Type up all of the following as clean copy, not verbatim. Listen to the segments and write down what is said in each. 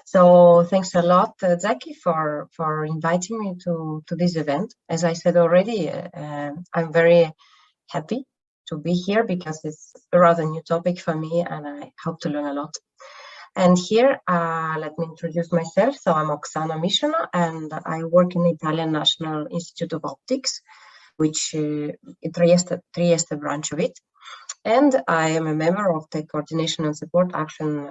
So thanks a lot, Zaki, for inviting me to this event. As I said already, I'm very happy to be here because it's a rather new topic for me and I hope to learn a lot. And here, let me introduce myself. So I'm Oksana Mishina and I work in the Italian National Institute of Optics, which is Trieste branch of it. And I am a member of the Coordination and Support Action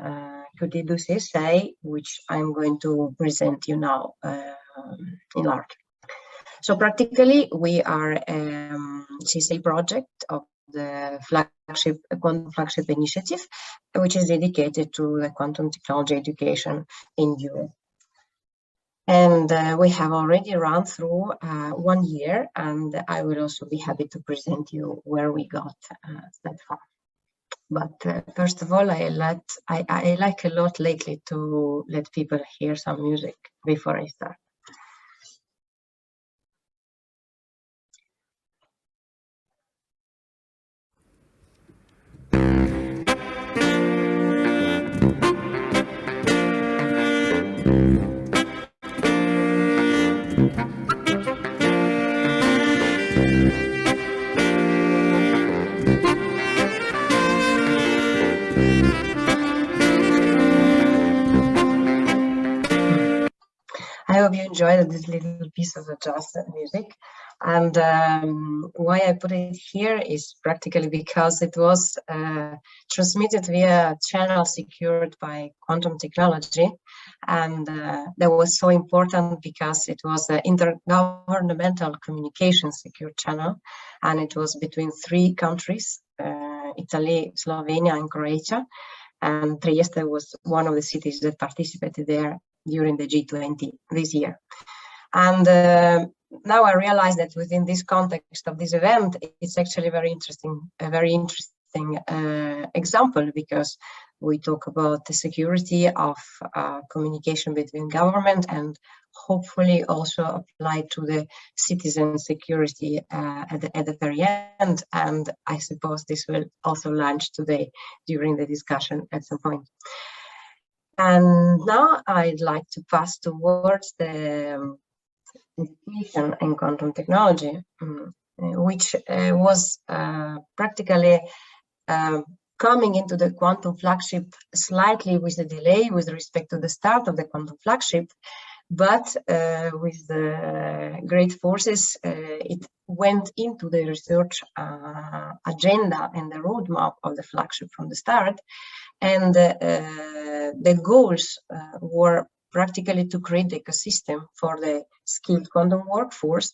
QTEdu CSA, which I'm going to present you now in large. So practically, we are a CSA project of the Quantum Flagship initiative, which is dedicated to the quantum technology education in Europe. And we have already run through 1 year, and I will also be happy to present you where we got that far. But first of all, I like a lot lately to let people hear some music before I start. I hope you enjoyed this little piece of jazz music. And why I put it here is practically because it was transmitted via a channel secured by quantum technology. And that was so important because it was an intergovernmental communication secure channel. And it was between 3 countries, Italy, Slovenia, and Croatia. And Trieste was one of the cities that participated there during the G20 this year. And now I realize that within this context of this event, it's actually a very interesting example, because we talk about the security of communication between government and hopefully also apply to the citizen security at the very end. And I suppose this will also launch today during the discussion at some point. And now I'd like to pass towards the education in quantum technology, which was practically coming into the quantum flagship slightly with a delay with respect to the start of the quantum flagship, but with the great forces, it went into the research agenda and the roadmap of the flagship from the start. And the goals were practically to create the ecosystem for the skilled quantum workforce,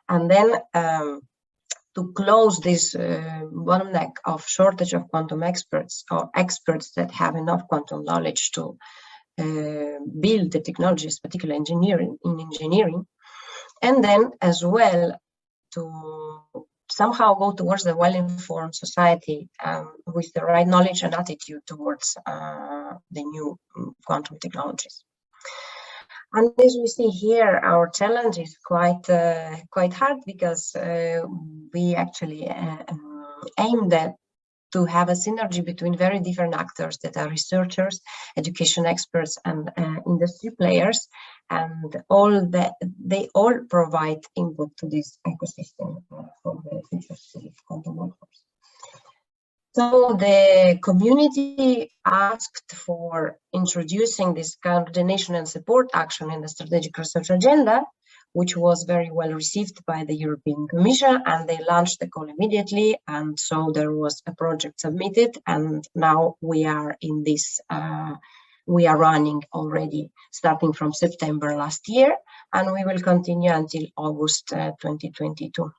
and then to close this bottleneck of shortage of quantum experts, or experts that have enough quantum knowledge to build the technologies, particularly engineering, and then as well to somehow go towards the well-informed society with the right knowledge and attitude towards the new quantum technologies. And as we see here, our challenge is quite hard, because we actually aimed at to have a synergy between very different actors that are researchers, education experts, and industry players, and they all provide input to this ecosystem for the future quantum workforce. So the community asked for introducing this coordination and support action in the strategic research agenda, which was very well received by the European Commission, and they launched the call immediately. And so there was a project submitted, and now we are in this, we are running already starting from September last year, and we will continue until August 2022.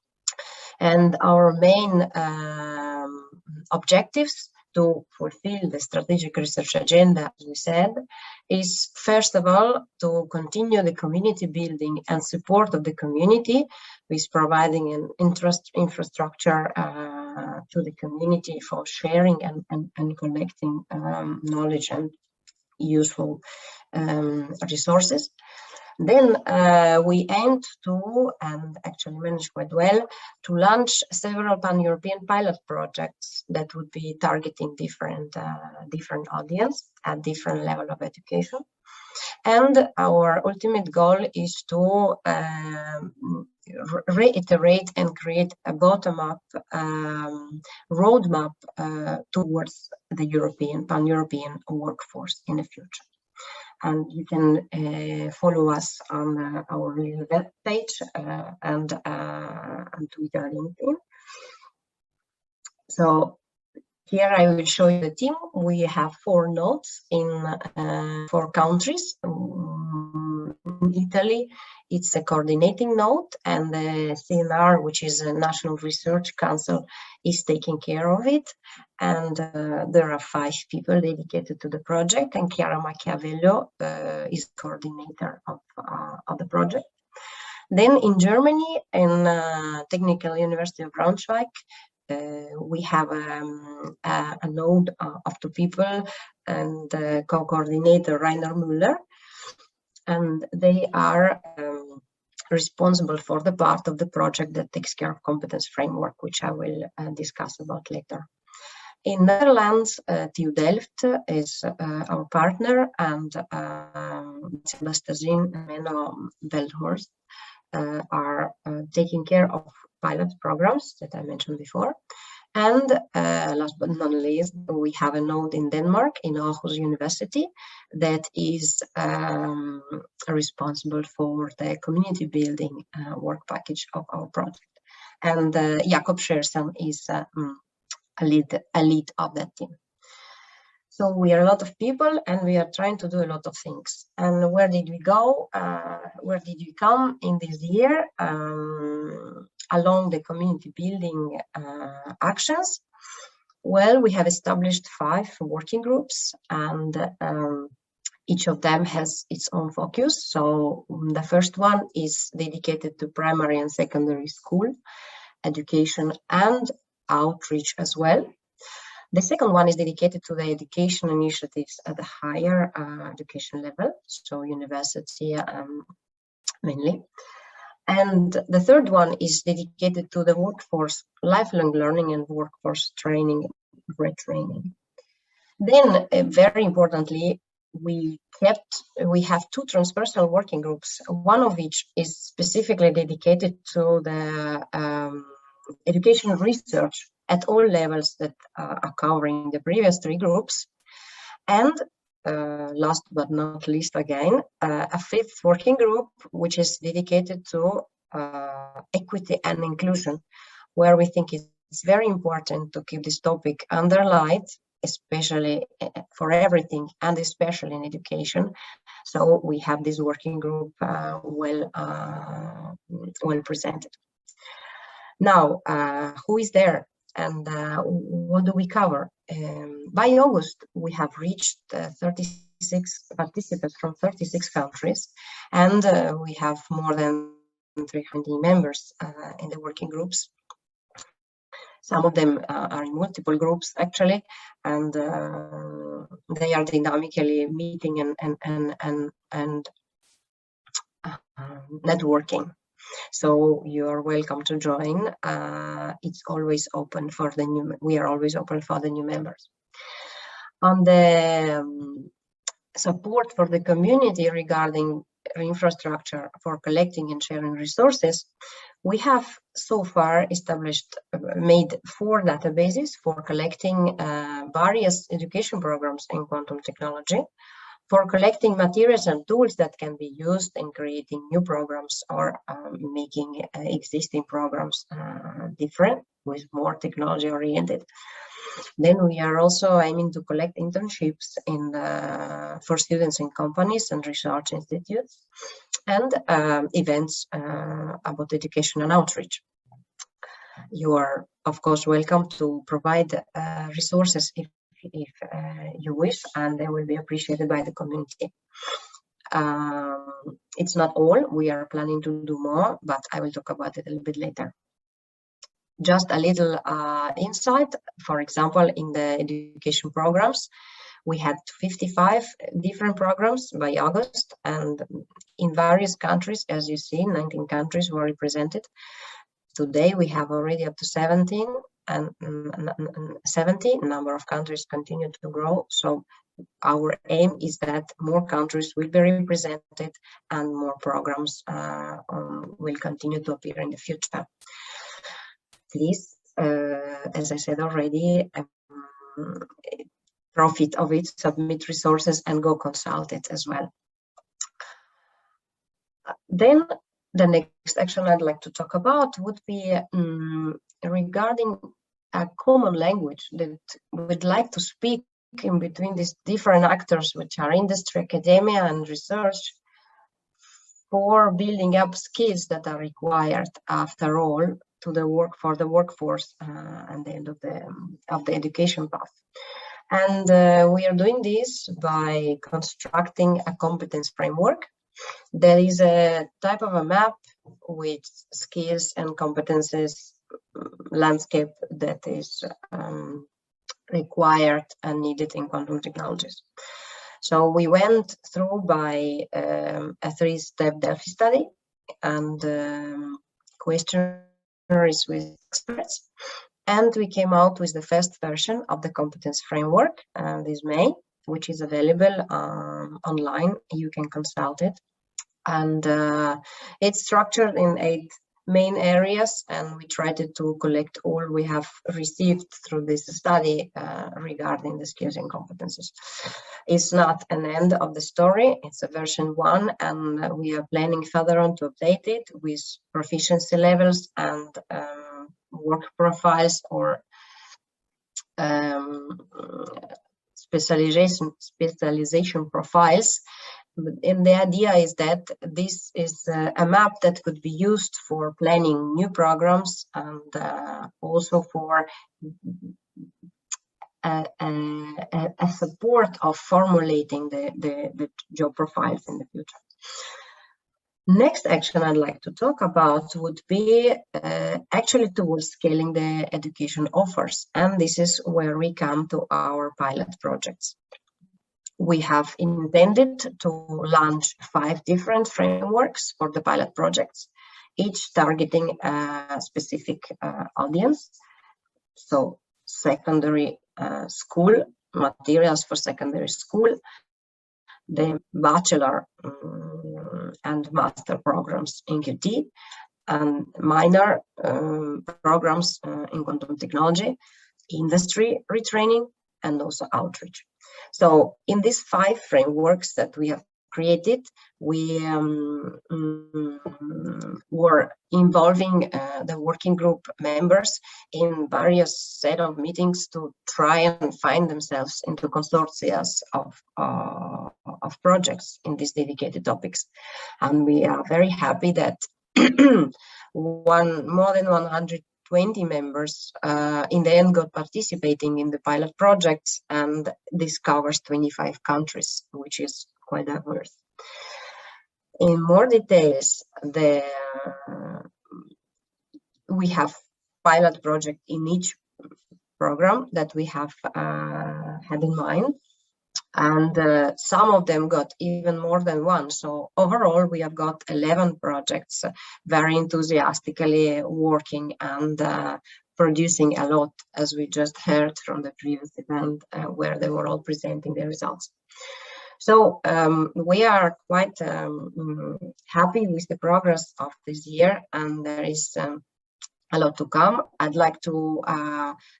And our main objectives to fulfill the strategic research agenda, as we said, is first of all to continue the community building and support of the community with providing an infrastructure to the community for sharing and collecting knowledge and useful resources. Then we aimed to, and actually managed quite well, to launch several pan-European pilot projects that would be targeting different audience at different level of education. And our ultimate goal is to reiterate and create a bottom-up roadmap towards the pan-European workforce in the future. And you can follow us on our little web page and Twitter and LinkedIn. So here I will show you the team. We have 4 nodes in 4 countries. In Italy, it's a coordinating node, and the CNR, which is a National Research Council, is taking care of it. And there are 5 people dedicated to the project, and Chiara Machiavello is coordinator of the project. Then in Germany, in Technical University of Braunschweig, we have a node of 2 people and co-coordinator Rainer Müller, and they are responsible for the part of the project that takes care of Competence Framework, which I will discuss about later. In Netherlands, TU Delft is our partner, and Sebastien and Menno Veldhorst are taking care of pilot programs that I mentioned before. And last but not least, we have a node in Denmark, in Aarhus University, that is responsible for the community building work package of our project. And Jakob Schersen is a lead of that team. So we are a lot of people, and we are trying to do a lot of things. And where did we go? Where did we come in this year? Along the community building actions, well, we have established 5 working groups, and each of them has its own focus. So the first one is dedicated to primary and secondary school education and outreach as well. The second one is dedicated to the education initiatives at the higher education level, so university mainly. And the third one is dedicated to the workforce, lifelong learning and workforce training, retraining. Then, very importantly, we have 2 transversal working groups, one of which is specifically dedicated to the education research at all levels that are covering the previous 3 groups. And last but not least, again, a 5th working group, which is dedicated to equity and inclusion, where we think it's very important to keep this topic underlined, especially for everything and especially in education. So we have this working group well presented. Now, who is there? And what do we cover? By August, we have reached 36 participants from 36 countries, and we have more than 300 members in the working groups. Some of them are in multiple groups, actually, and they are dynamically meeting and networking. So you are welcome to join. It's always open for the new. We are always open for the new members. On the support for the community regarding infrastructure for collecting and sharing resources, we have so far made 4 databases for collecting various education programs in quantum technology, for collecting materials and tools that can be used in creating new programs or making existing programs different, with more technology oriented. Then we are also aiming to collect internships for students in companies and research institutes, and events about education and outreach. You are, of course, welcome to provide resources if you wish, and they will be appreciated by the community. It's not all. We are planning to do more, but I will talk about it a little bit later. Just a little insight. For example, in the education programs, we had 55 different programs by August, and in various countries. As you see, 19 countries were represented. Today we have already up to 17, and 70 number of countries continue to grow. So our aim is that more countries will be represented and more programs will continue to appear in the future. Please, as I said already, profit of it, submit resources, and go consult it as well. Then the next action I'd like to talk about would be regarding a common language that we'd like to speak in between these different actors, which are industry, academia, and research, for building up skills that are required, after all, to the workforce at the end of the education path. And we are doing this by constructing a competence framework. There is a type of a map with skills and competences landscape that is required and needed in quantum technologies. So we went through by a 3-step Delphi study and questionnaires with experts. And we came out with the first version of the competence framework this May, which is available online. You can consult it. And it's structured in 8 main areas, and we tried to collect all we have received through this study regarding the skills and competences. It's not an end of the story, it's a version 1, and we are planning further on to update it with proficiency levels and work profiles or specialization profiles. And the idea is that this is a map that could be used for planning new programs and also for a support of formulating the job profiles in the future. Next action I'd like to talk about would be actually towards scaling the education offers. And this is where we come to our pilot projects. We have intended to launch 5 different frameworks for the pilot projects, each targeting a specific audience. So secondary school, materials for secondary school, the bachelor and master programs in QT, and minor programs in quantum technology, industry retraining, and also outreach. So in these 5 frameworks that we have created, we were involving the working group members in various set of meetings to try and find themselves into consortia of projects in these dedicated topics. And we are very happy that more than 120 members in the end got participating in the pilot projects, and this covers 25 countries, which is quite diverse. In more details, we have pilot project in each program that we have had in mind, and some of them got even more than one. So overall, we have got 11 projects very enthusiastically working and producing a lot, as we just heard from the previous event where they were all presenting the results. So we are quite happy with the progress of this year, and there is a lot to come. I'd like to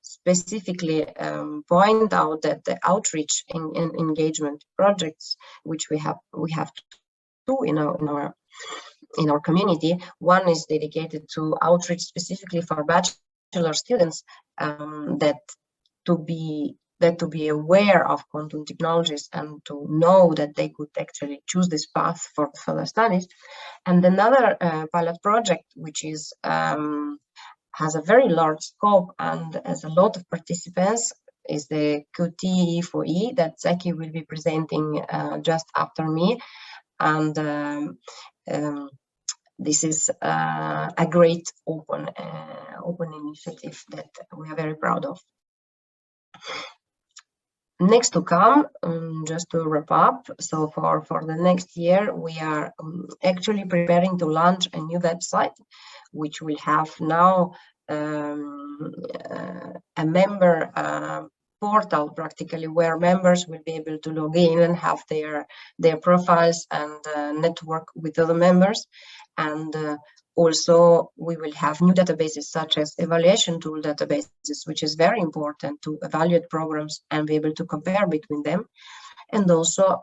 specifically point out that the outreach and engagement projects, which we have 2 in our community. One is dedicated to outreach specifically for bachelor students, that to be aware of quantum technologies and to know that they could actually choose this path for further studies. And another pilot project, which is has a very large scope and has a lot of participants, is the QTEdu that Zeki will be presenting just after me. And this is a great open initiative that we are very proud of. Next to come, just to wrap up, so for the next year, we are actually preparing to launch a new website, which will have now a member portal practically, where members will be able to log in and have their profiles and network with other members. And also, we will have new databases such as evaluation tool databases, which is very important to evaluate programs and be able to compare between them. And also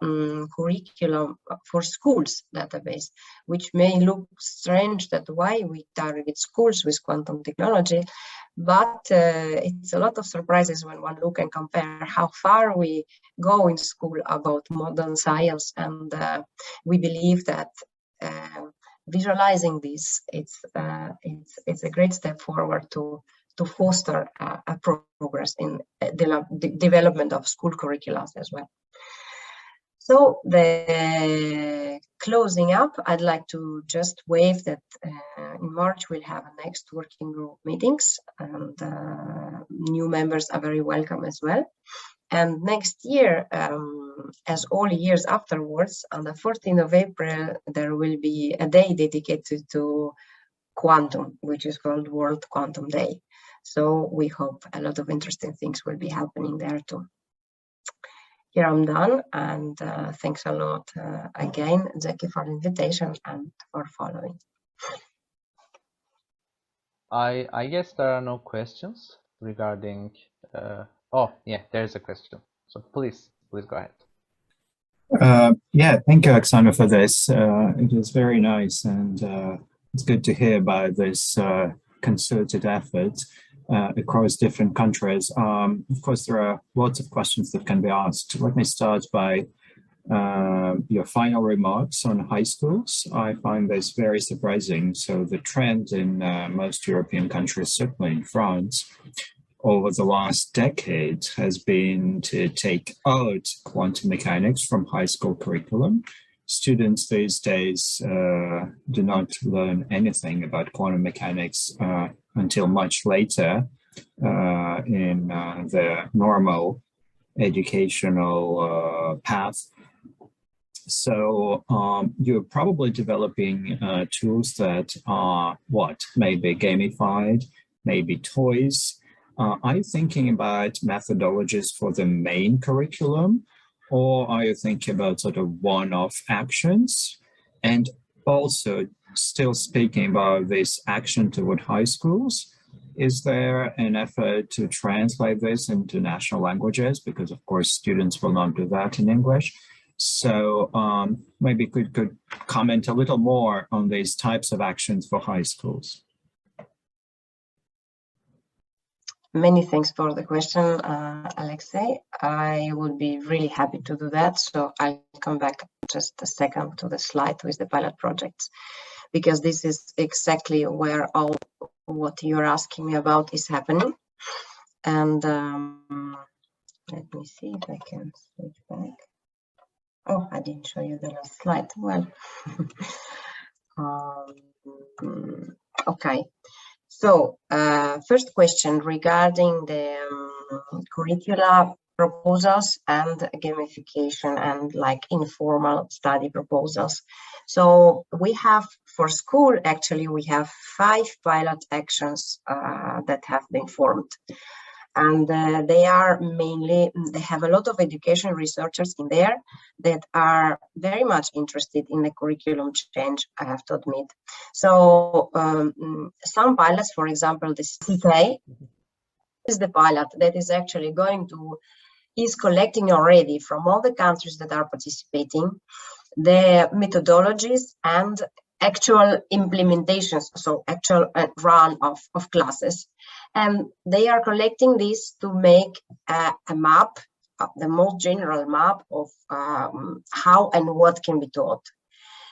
curriculum for schools database, which may look strange that why we target schools with quantum technology, but it's a lot of surprises when one look and compare how far we go in school about modern science. And we believe that visualizing this, it's a great step forward to foster a progress in the development of school curricula as well. So the closing up, I'd like to just wave that in March we'll have a next working group meetings, and new members are very welcome as well. And next year, as all years afterwards, on the 14th of April, there will be a day dedicated to quantum, which is called World Quantum Day. So we hope a lot of interesting things will be happening there too. Here I'm done, and thanks a lot again, Jackie, for the invitation and for following. I guess there are no questions regarding. Oh, yeah, there's a question. So please go ahead. Yeah, thank you, Oksana, for this. It is very nice, and it's good to hear about this concerted effort across different countries. Of course, there are lots of questions that can be asked. Let me start by your final remarks on high schools. I find this very surprising. So the trend in most European countries, certainly in France, over the last decade has been to take out quantum mechanics from high school curriculum. Students these days do not learn anything about quantum mechanics until much later in the normal educational path. So you're probably developing tools that are maybe gamified, maybe toys. Are you thinking about methodologies for the main curriculum, or are you thinking about sort of one-off actions? And also, still speaking about this action toward high schools, is there an effort to translate this into national languages? Because of course, students will not do that in English. So maybe could comment a little more on these types of actions for high schools. Many thanks for the question, Alexei. I would be really happy to do that. So I'll come back just a second to the slide with the pilot projects, because this is exactly where all what you're asking me about is happening. And let me see if I can switch back. Oh, I didn't show you the last slide. Well, okay. So first question regarding the curricula proposals and gamification and like informal study proposals. So we have for school, actually, we have 5 pilot actions that have been formed. And they are mainly, they have a lot of education researchers in there that are very much interested in the curriculum change, I have to admit. So some pilots, for example, the CSA is the pilot that is actually is collecting already from all the countries that are participating the methodologies and actual implementations, so actual run of classes. And they are collecting this to make a map, the most general map of how and what can be taught.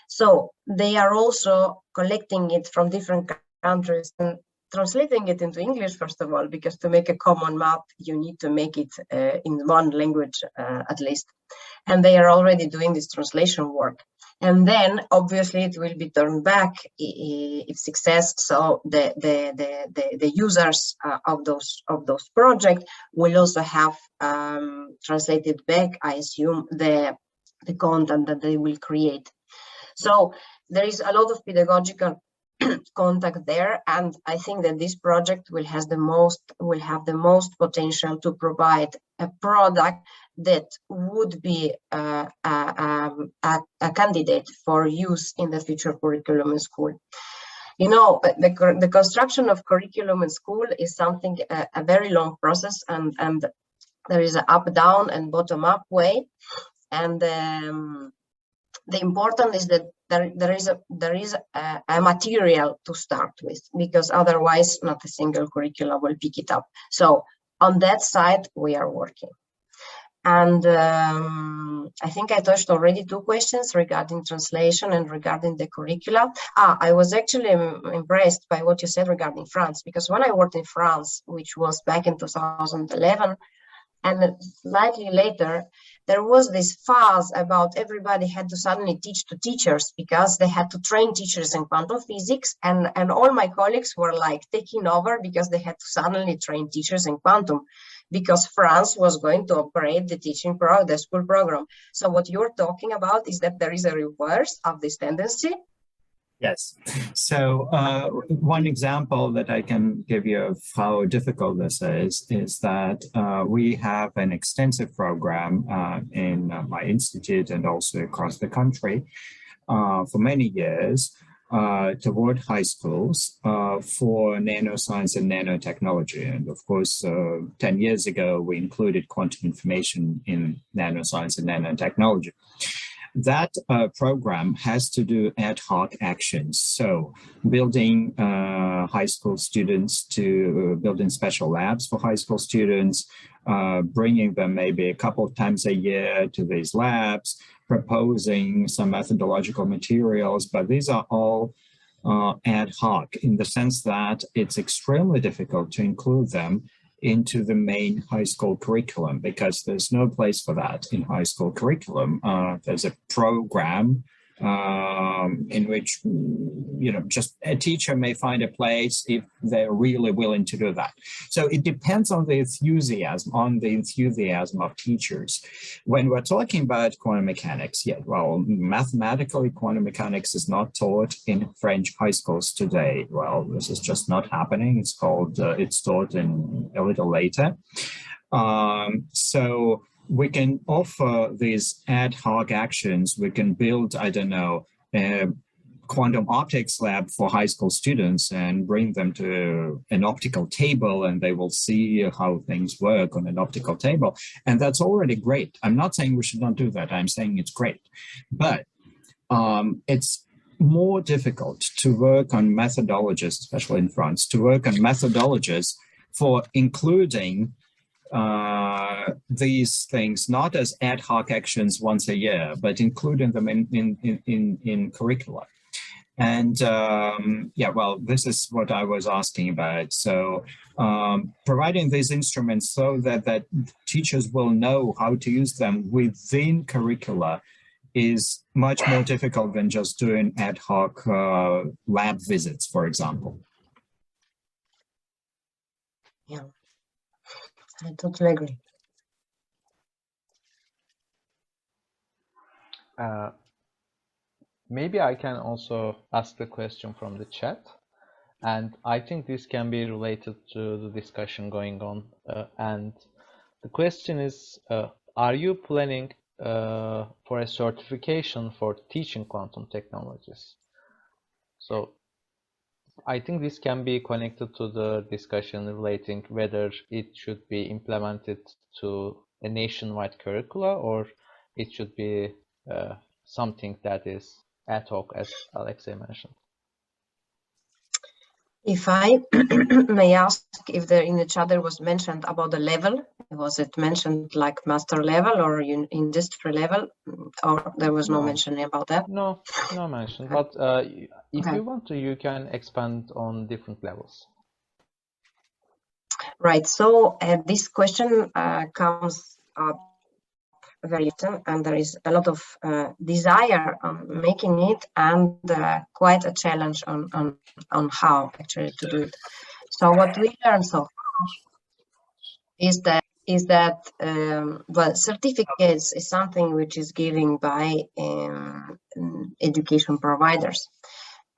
So they are also collecting it from different countries and translating it into English, first of all, because to make a common map, you need to make it in one language at least. And they are already doing this translation work. And then obviously it will be turned back if success. So the users of those projects will also have translated back, I assume, the content that they will create. So there is a lot of pedagogical contact there, and I think that this project will have the most potential to provide a product that would be a candidate for use in the future curriculum in school. You know, the construction of curriculum in school is something a very long process, and there is an up down and bottom up way, and the important is that there is a material to start with, because otherwise not a single curriculum will pick it up. So on that side we are working. And I think I touched already 2 questions regarding translation and regarding the curricula. I was actually impressed by what you said regarding France, because when I worked in France, which was back in 2011, and slightly later, there was this fuss about everybody had to suddenly teach to teachers, because they had to train teachers in quantum physics, and all my colleagues were like taking over because they had to suddenly train teachers in quantum, because France was going to operate the school program. So what you're talking about is that there is a reverse of this tendency. Yes. So one example that I can give you of how difficult this is that we have an extensive program in my institute and also across the country for many years toward high schools for nanoscience and nanotechnology. And of course, 10 years ago, we included quantum information in nanoscience and nanotechnology. That program has to do ad hoc actions. So building high school students to building special labs for high school students, bringing them maybe a couple of times a year to these labs, proposing some methodological materials, but these are all ad hoc in the sense that it's extremely difficult to include them into the main high school curriculum, because there's no place for that in high school curriculum. There's a program in which, you know, just a teacher may find a place if they're really willing to do that. So it depends on the enthusiasm of teachers. When we're talking about quantum mechanics, yeah, well, mathematically, quantum mechanics is not taught in French high schools today. Well, this is just not happening. It's called, it's taught in a little later. So we can offer these ad hoc actions. We can build, I don't know, a quantum optics lab for high school students and bring them to an optical table, and they will see how things work on an optical table. And that's already great. I'm not saying we should not do that. I'm saying it's great. But it's more difficult to work on methodologies, especially in France, to work on methodologies for including these things not as ad hoc actions once a year, but including them in curricula. And yeah, well, this is what I was asking about. So providing these instruments so that teachers will know how to use them within curricula is much more difficult than just doing ad hoc lab visits, for example. Yeah, I totally agree. Maybe I can also ask the question from the chat, and I think this can be related to the discussion going on. And the question is, are you planning for a certification for teaching quantum technologies? So I think this can be connected to the discussion relating whether it should be implemented to a nationwide curricula, or it should be something that is ad hoc, as Alexei mentioned. If I may ask, if there in the chat there was mentioned about the level, was it mentioned like master level or industry level, or there was no mention about that? No mention. But if you want to, you can expand on different levels. Right. So this question comes up very often, and there is a lot of desire on making it, and quite a challenge on how actually to do it. So what we learned so far is that well, certificates is something which is given by education providers,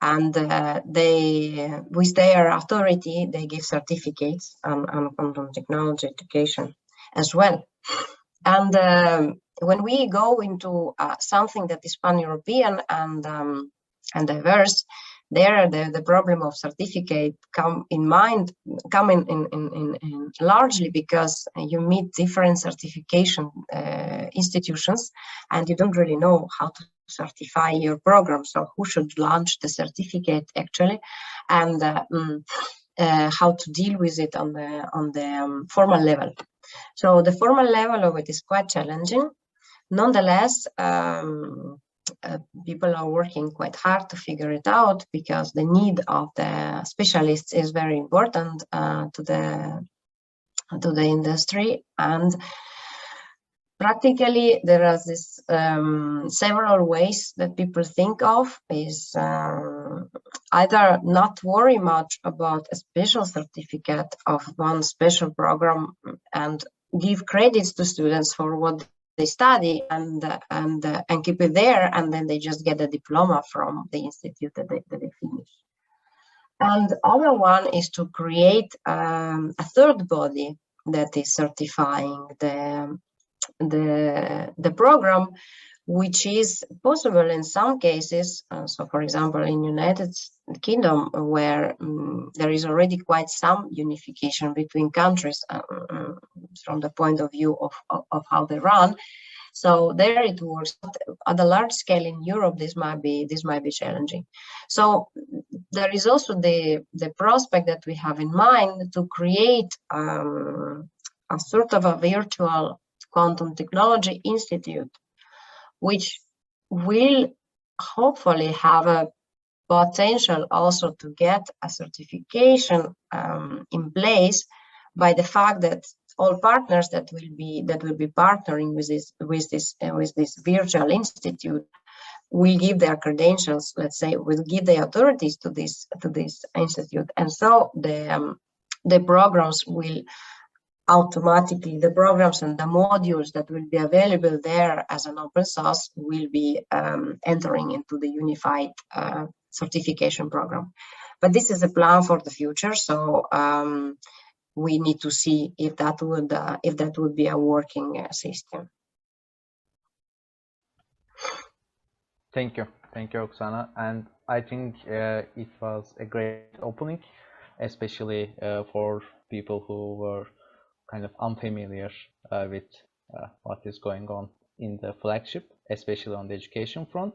and they, with their authority, they give certificates on quantum technology education as well. And when we go into something that is pan-European and diverse, there the problem of certificate come in largely because you meet different certification institutions, and you don't really know how to certify your program. So who should launch the certificate actually, and how to deal with it on the formal level. So the formal level of it is quite challenging. Nonetheless, people are working quite hard to figure it out, because the need of the specialists is very important to the industry. And practically, there are this several ways that people think of is either not worry much about a special certificate of one special program and give credits to students for what they study and keep it there, and then they just get a diploma from the institute that they finish. And the other one is to create a third body that is certifying the program, which is possible in some cases. So, for example, in United Kingdom, where there is already quite some unification between countries from the point of view of how they run. So there it works. At a large scale in Europe, this might be challenging. So there is also the prospect that we have in mind to create a sort of a virtual quantum technology institute, which will hopefully have a potential also to get a certification in place by the fact that all partners that will be partnering with this virtual institute will give their credentials, let's say, will give the authorities to this institute, and so the programs will automatically, the programs and the modules that will be available there as an open source will be entering into the unified certification program. But this is a plan for the future, so we need to see if that would be a working system. Thank you, Oksana. And I think it was a great opening, especially for people who were kind of unfamiliar with what is going on in the flagship, especially on the education front.